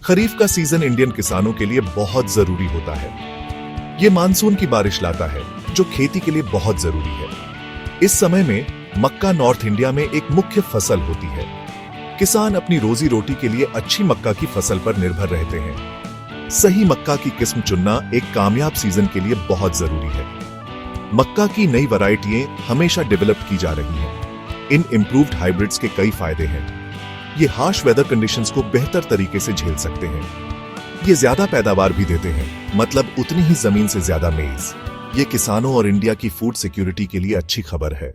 खरीफ का season Indian किसानों के लिए बहुत जरूरी होता है। ये मानसून की बारिश लाता है जो खेती के लिए बहुत जरूरी है। इस समय में मक्का नॉर्थ इंडिया में एक मुख्य फसल होती है। किसान अपनी रोजी रोटी के लिए अच्छी मक्का की फसल पर निर्भर रहते हैं। सही मक्का की किस्म चुनना एक कामयाब सीजन के लिए बहुत जरूरी है। मक्का की नई वैरायटियां हमेशा डेवलप की जा रही हैं। इन इंप्रूव्ड हाइब्रिड्स के कई फायदे हैं। ये हार्श वेदर कंडीशंस को बेहतर तरीके से झेल सकते हैं। ये ज्यादा पैदावार भी देते हैं, मतलब उतनी ही जमीन से ज्यादा मेज। ये किसानों और इंडिया की फूड सिक्योरिटी के लिए अच्छी खबर है।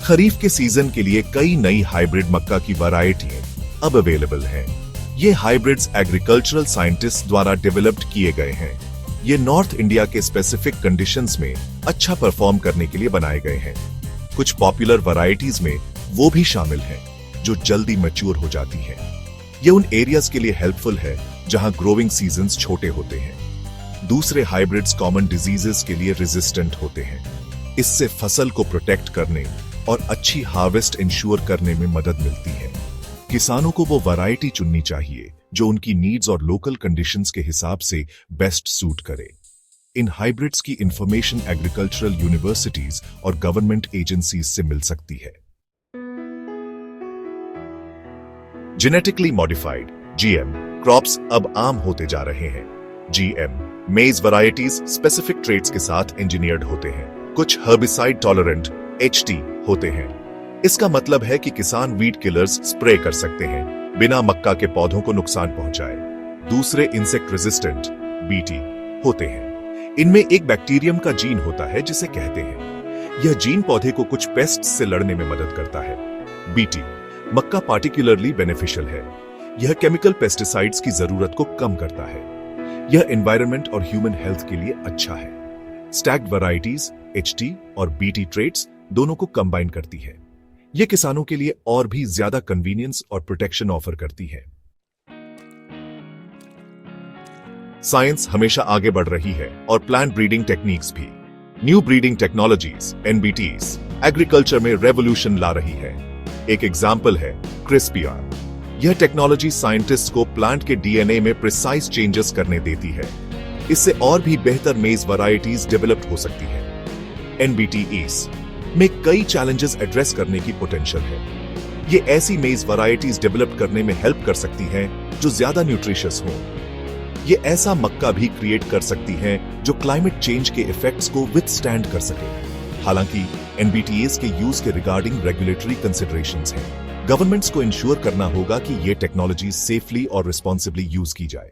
खरीफ के सीजन के लिए कई नई हाइब्रिड मक्का की वैरायटियां अब अवेलेबल हैं। ये हाइब्रिड्स एग्रीकल्चरल साइंटिस्ट द्वारा डेवलप्ड किए गए हैं। ये नॉर्थ इंडिया के स्पेसिफिक कंडीशंस में अच्छा परफॉर्म करने के लिए बनाए गए हैं। कुछ पॉपुलर वैरायटीज में वो भी शामिल हैं जो जल्दी मैच्योर हो जाती हैं। ये उन एरियाज के लिए हेल्पफुल है जहां ग्रोइंग सीजन्स छोटे होते हैं। दूसरे हाइब्रिड्स कॉमन डिजीजेस के लिए रेजिस्टेंट होते हैं। इससे फसल को प्रोटेक्ट करने और अच्छी हार्वेस्ट इंश्योर करने में मदद मिलती है। किसानों को वो वैरायटी चुननी चाहिए जो उनकी नीड्स और लोकल कंडीशंस के हिसाब से बेस्ट सूट करे। इन हाइब्रिड्स की इंफॉर्मेशन एग्रीकल्चरल यूनिवर्सिटीज और गवर्नमेंट एजेंसीज से मिल सकती है। जेनेटिकली मॉडिफाइड (जीएम) क्रॉप्स अब आम होते जा रहे हैं। जीएम मेज वैरायटीज स्पेसिफिक ट्रेट्स के साथ इंजीनियर्ड होते हैं। कुछ हर्बिसाइड टॉलरेंट (एचटी) होते हैं। इसका मतलब है कि किसान वीड किलर्स स्प्रे कर सकते हैं बिना मक्का के पौधों को नुकसान पहुंचाए। दूसरे इंसेक्ट रेजिस्टेंट (बीटी) होते हैं। इनमें एक बैक्टीरियम का जीन होता है जिसे कहते हैं। यह जीन पौधे को कुछ पेस्ट से लड़ने में मदद करता है। बीटी मक्का पार्टिकुलरली बेनिफिशियल है। यह केमिकल पेस्टिसाइड्स की जरूरत को कम करता है। यह एनवायरनमेंट और ह्यूमन हेल्थ के लिए अच्छा है। स्टैग्ड वैरायटीज एचटी और बीटी ट्रेट्स दोनों को कंबाइन करती है। यह किसानों के लिए और भी ज्यादा कन्वीनियंस और प्रोटेक्शन ऑफर करती है। साइंस हमेशा आगे बढ़ रही है और प्लांट ब्रीडिंग टेक्निक्स भी। न्यू ब्रीडिंग टेक्नोलॉजीज (एनबीटीज) एग्रीकल्चर में रेवोल्यूशन ला रही है। एक एग्जाम्पल है क्रिस्पीआर। यह टेक्नोलॉजी साइंटिस्ट को प्लांट के डीएनए में प्रिसाइज चेंजेस करने देती है। इससे और भी बेहतर मेज वैरायटीज डेवलप हो सकती है। एनबीटीईस में कई चैलेंजेस एड्रेस करने की पोटेंशियल है। ये ऐसी मेज वैरायटीज डेवलप करने में हेल्प कर सकती हैं जो ज्यादा न्यूट्रिशियस हो। ये ऐसा मक्का भी क्रिएट कर सकती हैं जो क्लाइमेट चेंज के इफेक्ट्स को विथस्टैंड कर सके। हालांकि एनबीटीएस के यूज के रिगार्डिंग रेगुलेटरी कंसिडरेशंस हैं। गवर्नमेंट्स को इंश्योर करना होगा कि ये टेक्नोलॉजी सेफली और रिस्पॉन्सिबली यूज की जाए।